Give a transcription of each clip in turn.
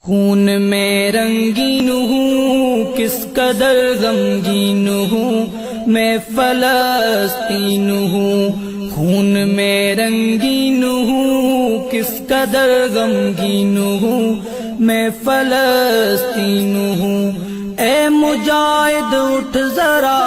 خون میں رنگین ہوں کس قدر غمگین ہوں میں فلسطین ہوں، خون میں رنگین ہوں کس قدر غمگین ہوں میں فلسطین ہوں۔ اے مجاہد اٹھ ذرا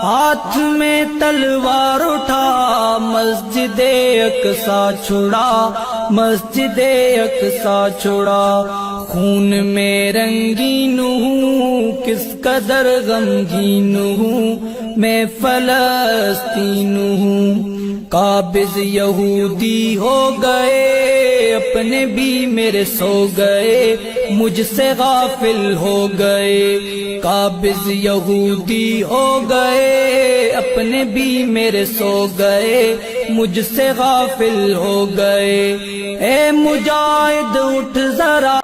ہاتھ میں تلوار اٹھا، مسجد اقصی چھڑا، مسجد اقصی چھڑا۔ خون میں رنگین ہوں کس قدر غمگین ہوں میں فلسطین ہوں۔ قابض یہودی ہو گئے اپنے بھی میرے سو گئے، مجھ سے غافل ہو گئے۔ قابض یہودی ہو گئے اپنے بھی میرے سو گئے، مجھ سے غافل ہو گئے۔ اے مجاہد اٹھ ذرا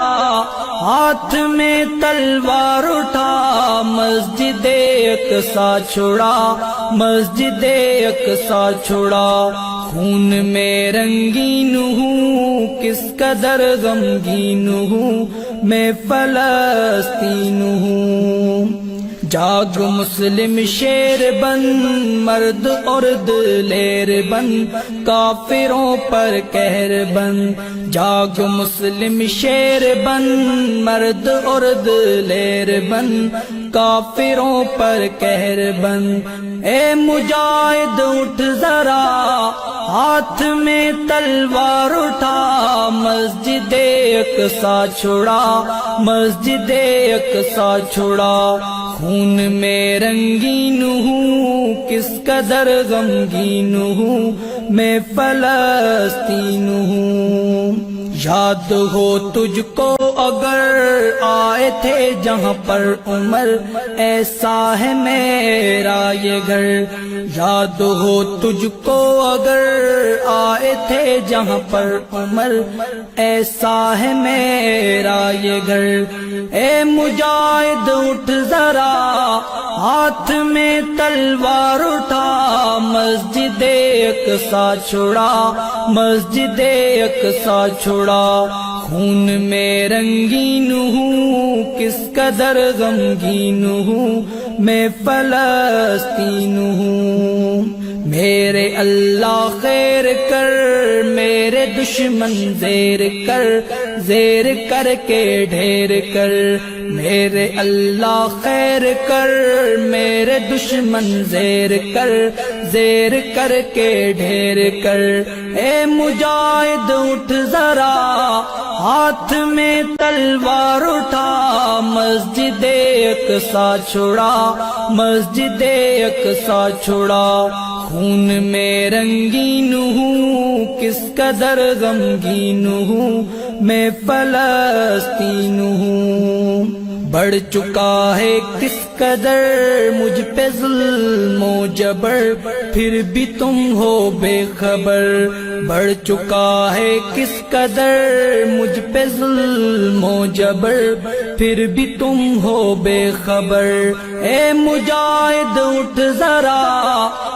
ہاتھ میں تلوار اٹھا، مسجد اقصی چھڑا، مسجد اقصی چھڑا۔ خون میں رنگین ہوں کس قدر غمگین ہوں میں فلسطین ہوں۔ جاگ مسلم شیر بن، مرد اور دلیر بن، کافروں پر قہر بن۔ جاگ مسلم شیر بن، مرد اور دلیر بن، کافروں پر قہر بن۔ اے مجاہد اٹھ ذرا ہاتھ میں تلوار اٹھا، مسجد اقصی چھڑا، مسجد اقصی چھڑا۔ خون میں رنگین ہوں کس قدر غمگین ہوں میں فلسطین ہوں۔ یاد ہو تجھ کو اگر آئے تھے جہاں پر عمر، ایسا ہے میرا یہ گھر۔ یاد ہو تجھ کو اگر آئے تھے جہاں پر عمر، ایسا ہے میرا یہ گھر۔ اے مجاہد اٹھ ذرا ہاتھ میں تلوار اٹھا، مسجد اقصی چھڑا، مسجد اقصی چھڑا۔ خون میں رنگین ہوں کس قدر غمگین ہوں میں فلسطین ہوں۔ میرے اللہ خیر کر، میرے دشمن زیر کر، زیر کر کے ڈھیر کر۔ میرے اللہ خیر کر، میرے دشمن زیر کر، زیر کر کے ڈھیر کر۔ اے مجاہد اٹھ ذرا ہاتھ میں تلوار اٹھا، مسجد اقصی چھڑا، مسجد اقصی چھڑا۔ خون میں رنگین ہوں کس قدر غمگین ہوں میں فلسطین ہوں۔ بڑھ چکا ہے کس قدر مجھ پہ ظلم و جبر، پھر بھی تم ہو بے خبر۔ بڑھ چکا ہے کس قدر مجھ پہ ظلم و جبر، پھر بھی تم ہو بے خبر۔ اے مجاہد اٹھ ذرا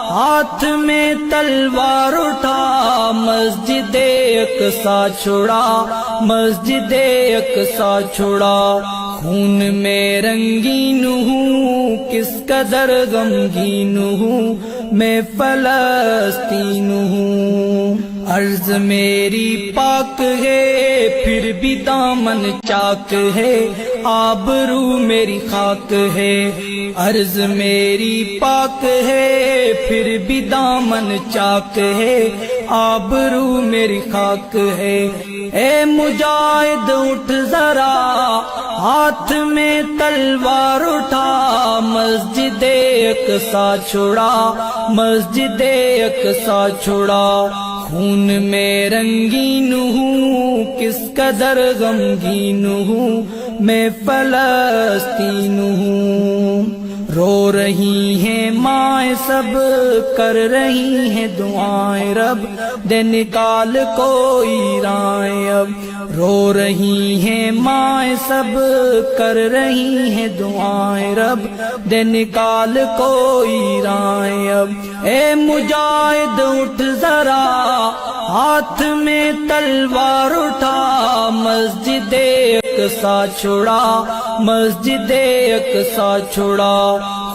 ہاتھ میں تلوار اٹھا، مسجد اقصی چھڑا، مسجد اقصی چھڑا۔ خون میں رنگین ہوں کس قدر غمگین ہوں میں فلسطین ہوں۔ عرض میری پاک ہے پھر بھی دامن چاک ہے، آبرو میری خاک ہے۔ عرض میری پاک ہے پھر بھی دامن چاک ہے، آبرو میری خاک ہے۔ اے مجاہد اٹھ ذرا ہاتھ میں تلوار اٹھا، مسجد اقصی چھڑا، مسجد اقصی چھڑا۔ خون میں رنگین ہوں کس قدر غمگین ہوں میں فلسطین ہوں۔ رو رہی ہیں مائیں سب، کر رہی ہیں دعائیں رب، دے نکال کوئی رائیں اب۔ رو رہی ہیں مائیں سب، کر رہی ہیں دعائیں رب، دے نکال کوئی رائیں اب۔ اے مجاہد اٹھ ذرا ہاتھ میں تلوار اٹھا مسجد اقصی چھڑا مسجد اقصی چھڑا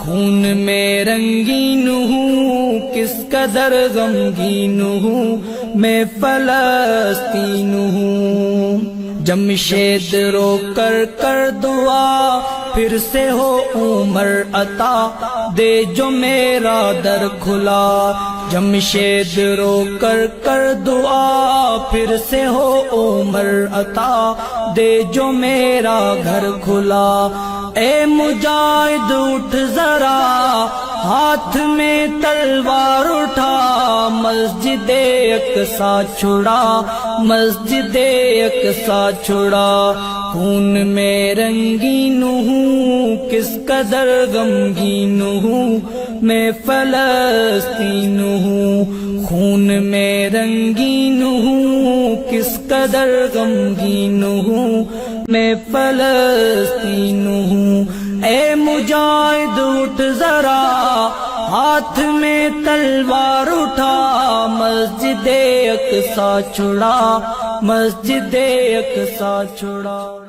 خون میں رنگین ہوں کس قدر غمگین ہوں میں فلسطین ہوں جمشید رو کر دعا پھر سے ہو عمر عطا دے جو میرا در کھلا جمشید رو کر دعا پھر سے ہو عمر عطا دے جو میرا گھر کھلا اے مجاہد اٹھ ذرا ہاتھ میں تلوار اٹھا مسجد اقصی چھڑا مسجد اقصی چھڑا خون میں رنگین ہوں کس قدر غمگین ہوں میں فلسطین ہوں خون میں رنگین ہوں کس قدر غمگین ہوں میں فلسطین ہوں اے مجاہد اٹھ ذرا ہاتھ میں تلوار اٹھا مسجد اقصی چھڑا مسجد اقصی چھڑا